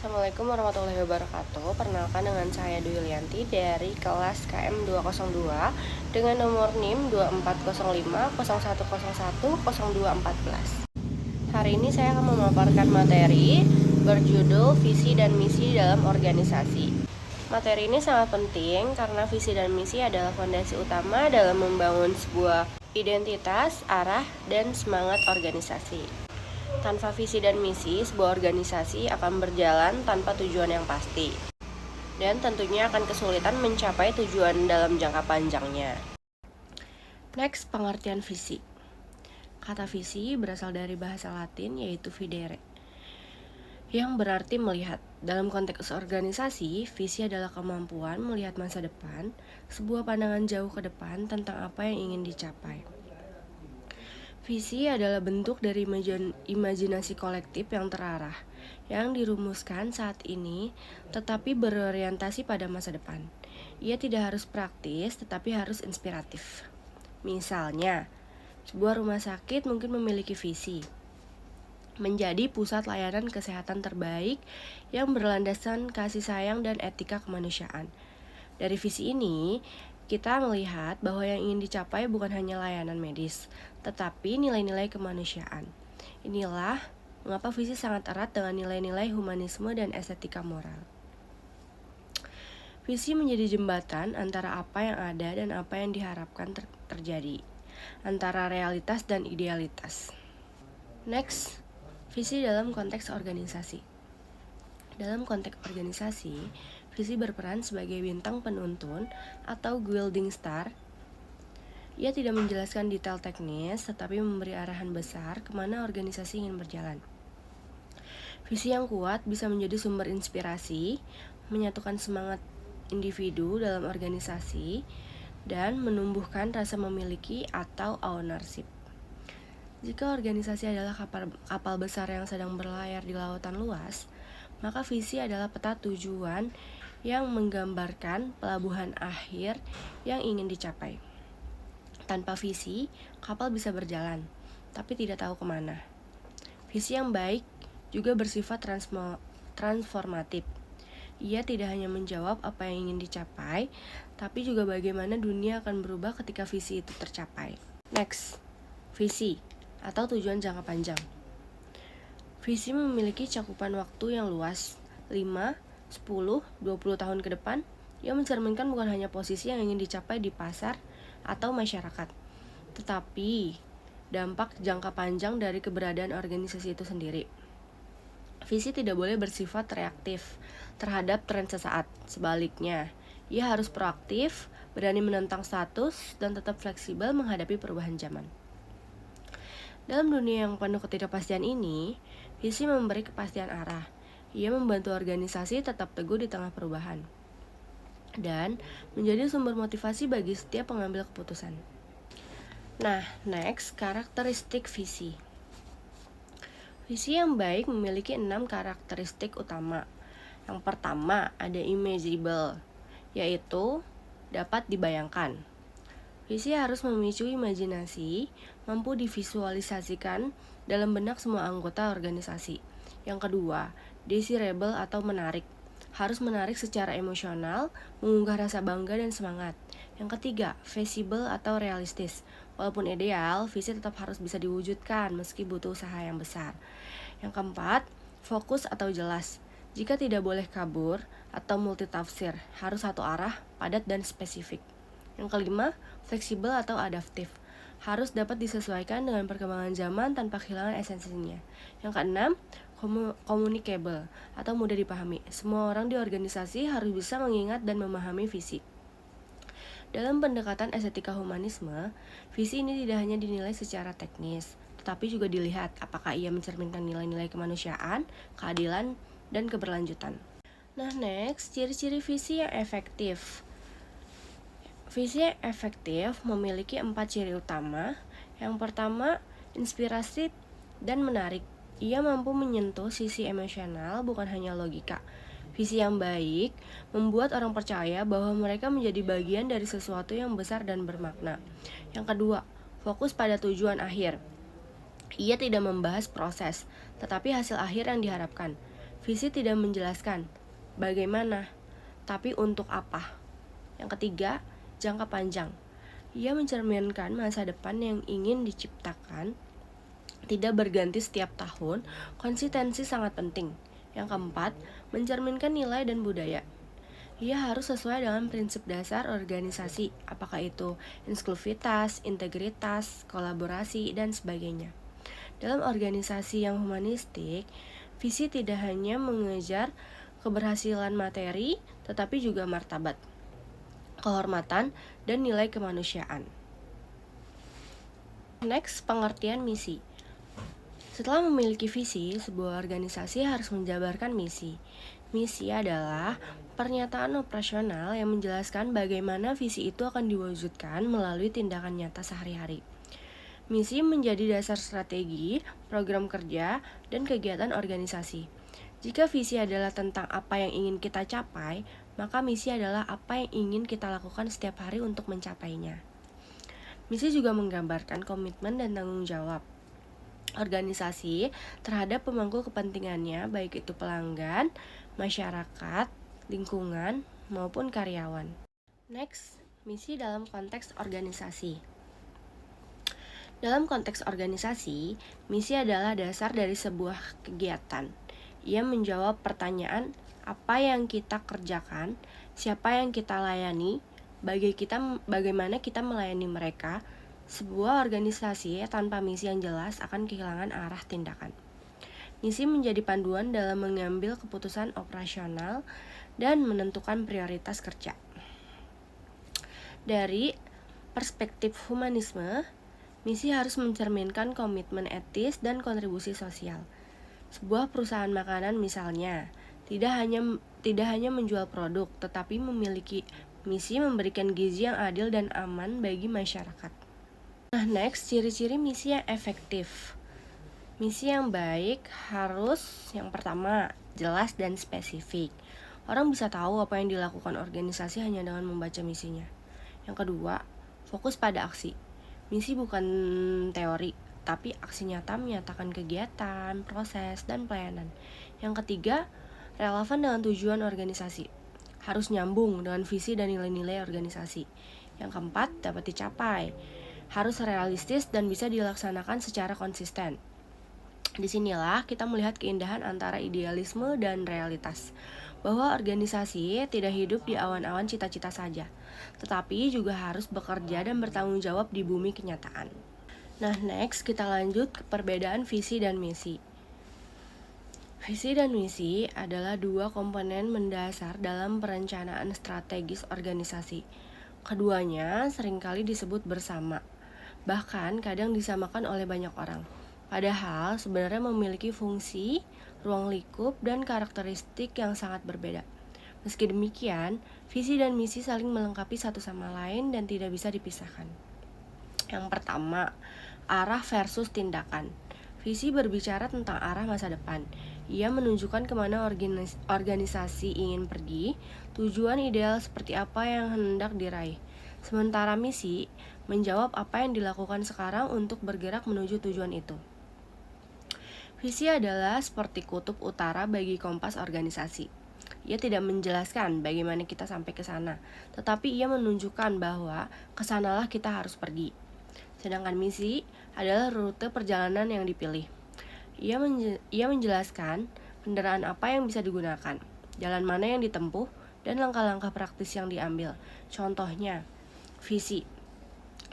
Assalamualaikum warahmatullahi wabarakatuh. Perkenalkan dengan saya Dwi Yulianti dari kelas KM 202 dengan nomor NIM 240501010214. Hari ini saya akan memaparkan materi berjudul Visi dan Misi dalam Organisasi. Materi ini sangat penting karena visi dan misi adalah fondasi utama dalam membangun sebuah identitas, arah, dan semangat organisasi. Tanpa visi dan misi, sebuah organisasi akan berjalan tanpa tujuan yang pasti, dan tentunya akan kesulitan mencapai tujuan dalam jangka panjangnya. Next, pengertian visi. Kata visi berasal dari bahasa Latin yaitu videre, yang berarti melihat. Dalam konteks organisasi, visi adalah kemampuan melihat masa depan, sebuah pandangan jauh ke depan tentang apa yang ingin dicapai. Visi adalah bentuk dari imajinasi kolektif yang terarah, yang dirumuskan saat ini, tetapi berorientasi pada masa depan. Ia tidak harus praktis, tetapi harus inspiratif. Misalnya, sebuah rumah sakit mungkin memiliki visi menjadi pusat layanan kesehatan terbaik yang berlandaskan kasih sayang dan etika kemanusiaan. Dari visi ini, kita melihat bahwa yang ingin dicapai bukan hanya layanan medis, tetapi nilai-nilai kemanusiaan. Inilah mengapa visi sangat erat dengan nilai-nilai humanisme dan estetika moral. Visi menjadi jembatan antara apa yang ada dan apa yang diharapkan terjadi, antara realitas dan idealitas. Next, visi dalam konteks organisasi. Dalam konteks organisasi, visi berperan sebagai bintang penuntun atau guiding star. Ia tidak menjelaskan detail teknis, tetapi memberi arahan besar kemana organisasi ingin berjalan. Visi yang kuat bisa menjadi sumber inspirasi, menyatukan semangat individu dalam organisasi, dan menumbuhkan rasa memiliki atau ownership. Jika organisasi adalah kapal besar yang sedang berlayar di lautan luas, maka visi adalah peta tujuan yang menggambarkan pelabuhan akhir yang ingin dicapai. Tanpa visi, kapal bisa berjalan, tapi tidak tahu kemana. Visi yang baik juga bersifat transformatif. Ia tidak hanya menjawab apa yang ingin dicapai, tapi juga bagaimana dunia akan berubah ketika visi itu tercapai. Next, visi atau tujuan jangka panjang. Visi memiliki cakupan waktu yang luas, 5, 10, 20 tahun ke depan, yang mencerminkan bukan hanya posisi yang ingin dicapai di pasar atau masyarakat, tetapi dampak jangka panjang dari keberadaan organisasi itu sendiri. Visi tidak boleh bersifat reaktif terhadap tren sesaat. Sebaliknya, ia harus proaktif, berani menentang status, dan tetap fleksibel menghadapi perubahan zaman. Dalam dunia yang penuh ketidakpastian ini, visi memberi kepastian arah. Ia membantu organisasi tetap teguh di tengah perubahan dan menjadi sumber motivasi bagi setiap pengambil keputusan. Nah, next, karakteristik visi. Visi yang baik memiliki 6 karakteristik utama. Yang pertama, ada imaginable, yaitu dapat dibayangkan. Visi harus memicu imajinasi, mampu divisualisasikan dalam benak semua anggota organisasi. Yang kedua, desirable atau menarik. Harus menarik secara emosional, mengunggah rasa bangga dan semangat. Yang ketiga, feasible atau realistis. Walaupun ideal, visi tetap harus bisa diwujudkan meski butuh usaha yang besar. Yang keempat, fokus atau jelas. Jika tidak boleh kabur atau multitafsir, harus satu arah, padat dan spesifik. Yang kelima, fleksibel atau adaptif. Harus dapat disesuaikan dengan perkembangan zaman tanpa kehilangan esensinya. Yang keenam, communicable atau mudah dipahami. Semua orang di organisasi harus bisa mengingat dan memahami visi. Dalam pendekatan estetika humanisme, visi ini tidak hanya dinilai secara teknis, tetapi juga dilihat apakah ia mencerminkan nilai-nilai kemanusiaan, keadilan, dan keberlanjutan. Nah, next, ciri-ciri visi yang efektif. Visi yang efektif memiliki 4 ciri utama. Yang pertama, inspirasi dan menarik. Ia mampu menyentuh sisi emosional, bukan hanya logika. Visi yang baik membuat orang percaya bahwa mereka menjadi bagian dari sesuatu yang besar dan bermakna. Yang kedua, fokus pada tujuan akhir. Ia tidak membahas proses, tetapi hasil akhir yang diharapkan. Visi tidak menjelaskan bagaimana, tapi untuk apa. Yang ketiga, jangka panjang. Ia mencerminkan masa depan yang ingin diciptakan, tidak berganti setiap tahun, konsistensi sangat penting. Yang keempat, mencerminkan nilai dan budaya. Ia harus sesuai dengan prinsip dasar organisasi, apakah itu inklusivitas, integritas, kolaborasi, dan sebagainya. Dalam organisasi yang humanistik, visi tidak hanya mengejar keberhasilan materi, tetapi juga martabat, kehormatan, dan nilai kemanusiaan. Next, pengertian misi. Setelah memiliki visi, sebuah organisasi harus menjabarkan misi. Misi adalah pernyataan operasional yang menjelaskan bagaimana visi itu akan diwujudkan melalui tindakan nyata sehari-hari. Misi menjadi dasar strategi, program kerja, dan kegiatan organisasi. Jika visi adalah tentang apa yang ingin kita capai, maka misi adalah apa yang ingin kita lakukan setiap hari untuk mencapainya. Misi juga menggambarkan komitmen dan tanggung jawab organisasi terhadap pemangku kepentingannya, baik itu pelanggan, masyarakat, lingkungan, maupun karyawan. Next, misi dalam konteks organisasi. Dalam konteks organisasi, misi adalah dasar dari sebuah kegiatan. Ia menjawab pertanyaan apa yang kita kerjakan, siapa yang kita layani, bagaimana kita melayani mereka. Sebuah organisasi tanpa misi yang jelas akan kehilangan arah tindakan. Misi menjadi panduan dalam mengambil keputusan operasional dan menentukan prioritas kerja. Dari perspektif humanisme, misi harus mencerminkan komitmen etis dan kontribusi sosial. Sebuah perusahaan makanan misalnya tidak hanya menjual produk, tetapi memiliki misi memberikan gizi yang adil dan aman bagi masyarakat. Nah, next, ciri-ciri misi yang efektif. Misi yang baik harus yang pertama, jelas dan spesifik. Orang bisa tahu apa yang dilakukan organisasi hanya dengan membaca misinya. Yang kedua, fokus pada aksi. Misi bukan teori, tapi aksi nyata menyatakan kegiatan, proses, dan pelayanan. Yang ketiga, relevan dengan tujuan organisasi. Harus nyambung dengan visi dan nilai-nilai organisasi. Yang keempat, dapat dicapai. Harus realistis dan bisa dilaksanakan secara konsisten. Disinilah kita melihat keindahan antara idealisme dan realitas, bahwa organisasi tidak hidup di awan-awan cita-cita saja, tetapi juga harus bekerja dan bertanggung jawab di bumi kenyataan. Nah, next kita lanjut ke perbedaan visi dan misi. Visi dan misi adalah dua komponen mendasar dalam perencanaan strategis organisasi. Keduanya seringkali disebut bersama, bahkan kadang disamakan oleh banyak orang. Padahal sebenarnya memiliki fungsi, ruang lingkup, dan karakteristik yang sangat berbeda. Meski demikian, visi dan misi saling melengkapi satu sama lain dan tidak bisa dipisahkan. Yang pertama, arah versus tindakan. Visi berbicara tentang arah masa depan. Ia menunjukkan kemana organisasi ingin pergi, tujuan ideal seperti apa yang hendak diraih. Sementara misi menjawab apa yang dilakukan sekarang untuk bergerak menuju tujuan itu. Visi adalah seperti kutub utara bagi kompas organisasi. Ia tidak menjelaskan bagaimana kita sampai ke sana, tetapi ia menunjukkan bahwa kesanalah kita harus pergi. Sedangkan misi adalah rute perjalanan yang dipilih. Ia menjelaskan kendaraan apa yang bisa digunakan, jalan mana yang ditempuh, dan langkah-langkah praktis yang diambil. Contohnya, visi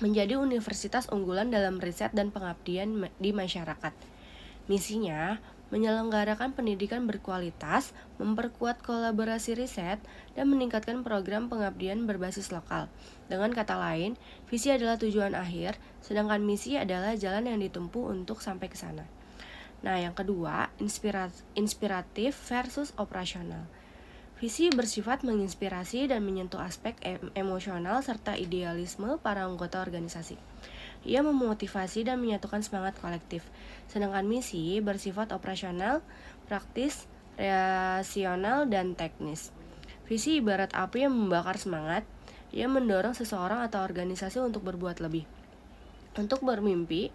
menjadi universitas unggulan dalam riset dan pengabdian di masyarakat. Misinya menyelenggarakan pendidikan berkualitas, memperkuat kolaborasi riset, dan meningkatkan program pengabdian berbasis lokal. Dengan kata lain, visi adalah tujuan akhir, sedangkan misi adalah jalan yang ditempuh untuk sampai ke sana. Nah, yang kedua, inspiratif versus operasional. Visi bersifat menginspirasi dan menyentuh aspek emosional serta idealisme para anggota organisasi. Ia memotivasi dan menyatukan semangat kolektif. Sedangkan misi bersifat operasional, praktis, rasional, dan teknis. Visi ibarat api yang membakar semangat. Ia mendorong seseorang atau organisasi untuk berbuat lebih, untuk bermimpi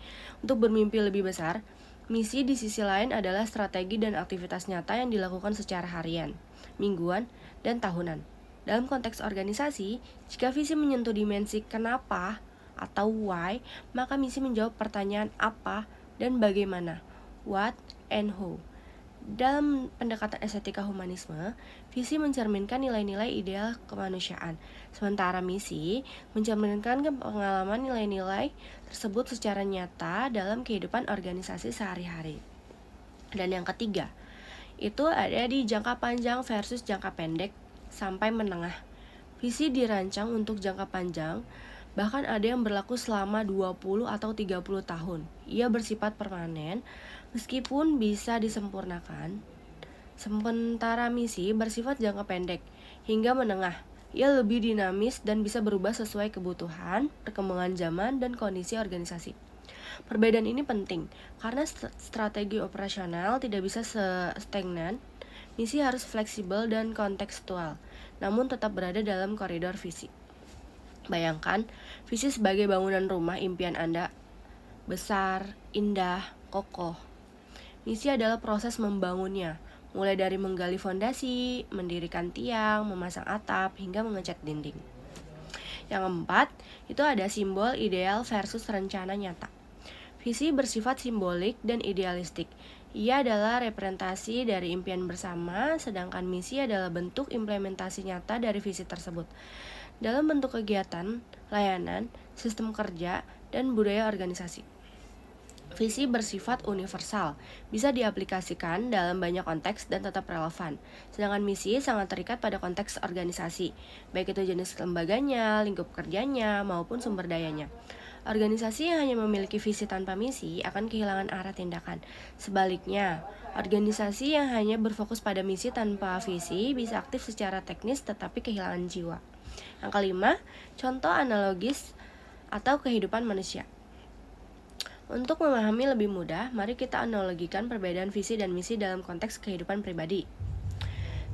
lebih besar, Misi di sisi lain adalah strategi dan aktivitas nyata yang dilakukan secara harian, mingguan, dan tahunan. Dalam konteks organisasi, jika visi menyentuh dimensi kenapa atau why, maka misi menjawab pertanyaan apa dan bagaimana, what and how. Dalam pendekatan estetika humanisme, visi mencerminkan nilai-nilai ideal kemanusiaan, sementara misi mencerminkan pengalaman nilai-nilai tersebut secara nyata dalam kehidupan organisasi sehari-hari. Dan yang ketiga, itu ada di jangka panjang versus jangka pendek sampai menengah. Visi dirancang untuk jangka panjang, bahkan ada yang berlaku selama 20 atau 30 tahun. Ia bersifat permanen, meskipun bisa disempurnakan. Sementara misi bersifat jangka pendek hingga menengah. Ia lebih dinamis dan bisa berubah sesuai kebutuhan, perkembangan zaman, dan kondisi organisasi. Perbedaan ini penting karena strategi operasional tidak bisa stagnan. Misi harus fleksibel dan kontekstual, namun tetap berada dalam koridor visi. Bayangkan, visi sebagai bangunan rumah impian Anda, besar, indah, kokoh. Misi adalah proses membangunnya, mulai dari menggali fondasi, mendirikan tiang, memasang atap, hingga mengecat dinding. Yang keempat, itu ada simbol ideal versus rencana nyata. Visi bersifat simbolik dan idealistik. Ia adalah representasi dari impian bersama, sedangkan misi adalah bentuk implementasi nyata dari visi tersebut dalam bentuk kegiatan, layanan, sistem kerja, dan budaya organisasi. Visi bersifat universal, bisa diaplikasikan dalam banyak konteks dan tetap relevan. Sedangkan misi sangat terikat pada konteks organisasi, baik itu jenis lembaganya, lingkup kerjanya, maupun sumber dayanya. Organisasi yang hanya memiliki visi tanpa misi akan kehilangan arah tindakan. Sebaliknya, organisasi yang hanya berfokus pada misi tanpa visi bisa aktif secara teknis tetapi kehilangan jiwa. Yang kelima, contoh analogis atau kehidupan manusia. Untuk memahami lebih mudah, mari kita analogikan perbedaan visi dan misi dalam konteks kehidupan pribadi.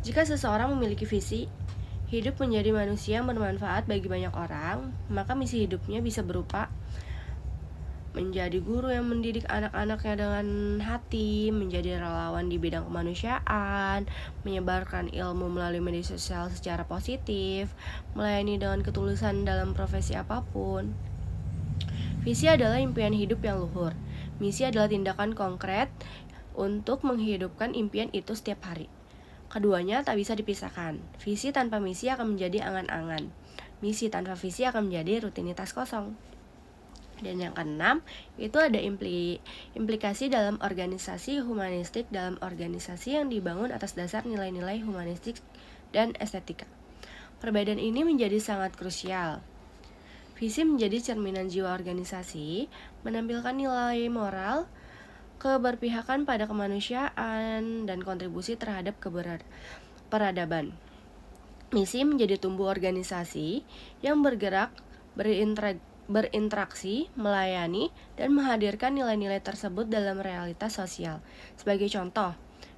Jika seseorang memiliki visi, hidup menjadi manusia yang bermanfaat bagi banyak orang, maka misi hidupnya bisa berupa menjadi guru yang mendidik anak-anaknya dengan hati, menjadi relawan di bidang kemanusiaan, menyebarkan ilmu melalui media sosial secara positif, melayani dengan ketulusan dalam profesi apapun. Visi adalah impian hidup yang luhur. Misi adalah tindakan konkret untuk menghidupkan impian itu setiap hari. Keduanya tak bisa dipisahkan. Visi tanpa misi akan menjadi angan-angan. Misi tanpa visi akan menjadi rutinitas kosong. Dan yang keenam, itu ada implikasi dalam organisasi humanistik dalam organisasi yang dibangun atas dasar nilai-nilai humanistik dan estetika. Perbedaan ini menjadi sangat krusial. Visi menjadi cerminan jiwa organisasi, menampilkan nilai moral, keberpihakan pada kemanusiaan, dan kontribusi terhadap peradaban. Misi menjadi tumbuh organisasi yang bergerak, berinteraksi, melayani, dan menghadirkan nilai-nilai tersebut dalam realitas sosial. Sebagai contoh,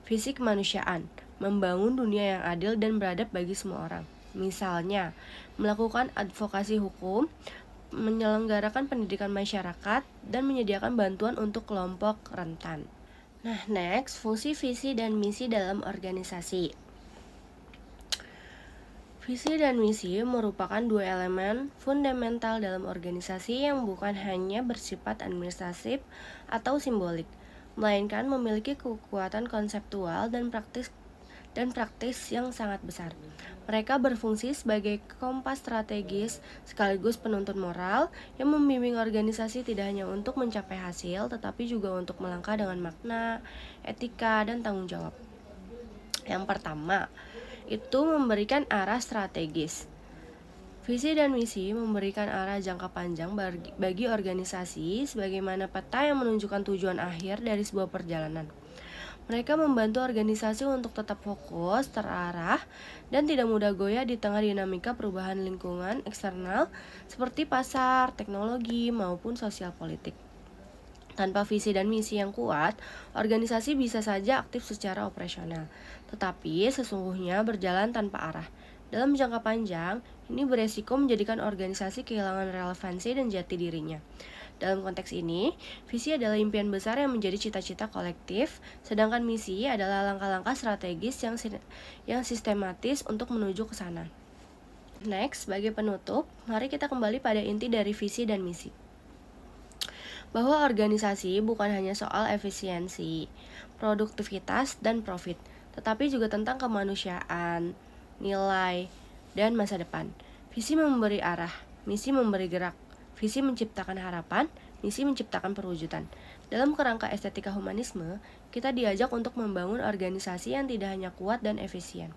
visi kemanusiaan, membangun dunia yang adil dan beradab bagi semua orang. Misalnya, melakukan advokasi hukum, menyelenggarakan pendidikan masyarakat, dan menyediakan bantuan untuk kelompok rentan. Nah, next, fungsi, visi, dan misi dalam organisasi. Visi dan misi merupakan dua elemen fundamental dalam organisasi yang bukan hanya bersifat administratif atau simbolik, melainkan memiliki kekuatan konseptual dan praktis yang sangat besar. Mereka berfungsi sebagai kompas strategis sekaligus penuntun moral yang membimbing organisasi tidak hanya untuk mencapai hasil, tetapi juga untuk melangkah dengan makna, etika, dan tanggung jawab. Yang pertama, itu memberikan arah strategis. Visi dan misi memberikan arah jangka panjang bagi organisasi sebagaimana peta yang menunjukkan tujuan akhir dari sebuah perjalanan. Mereka membantu organisasi untuk tetap fokus, terarah, dan tidak mudah goyah di tengah dinamika perubahan lingkungan eksternal seperti pasar, teknologi, maupun sosial politik. Tanpa visi dan misi yang kuat, organisasi bisa saja aktif secara operasional, tetapi sesungguhnya berjalan tanpa arah. Dalam jangka panjang, ini beresiko menjadikan organisasi kehilangan relevansi dan jati dirinya. Dalam konteks ini, visi adalah impian besar yang menjadi cita-cita kolektif, sedangkan misi adalah langkah-langkah strategis yang sistematis untuk menuju ke sana. Next, sebagai penutup, mari kita kembali pada inti dari visi dan misi. Bahwa organisasi bukan hanya soal efisiensi, produktivitas, dan profit, tetapi juga tentang kemanusiaan, nilai, dan masa depan. Visi memberi arah, misi memberi gerak. Visi menciptakan harapan, misi menciptakan perwujudan. Dalam kerangka estetika humanisme, kita diajak untuk membangun organisasi yang tidak hanya kuat dan efisien,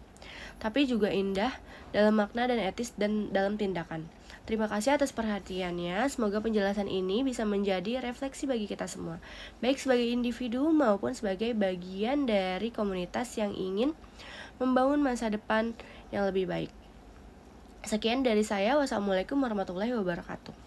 tapi juga indah dalam makna dan etis dan dalam tindakan. Terima kasih atas perhatiannya. Semoga penjelasan ini bisa menjadi refleksi bagi kita semua, baik sebagai individu maupun sebagai bagian dari komunitas yang ingin membangun masa depan yang lebih baik. Sekian dari saya. Wassalamualaikum warahmatullahi wabarakatuh.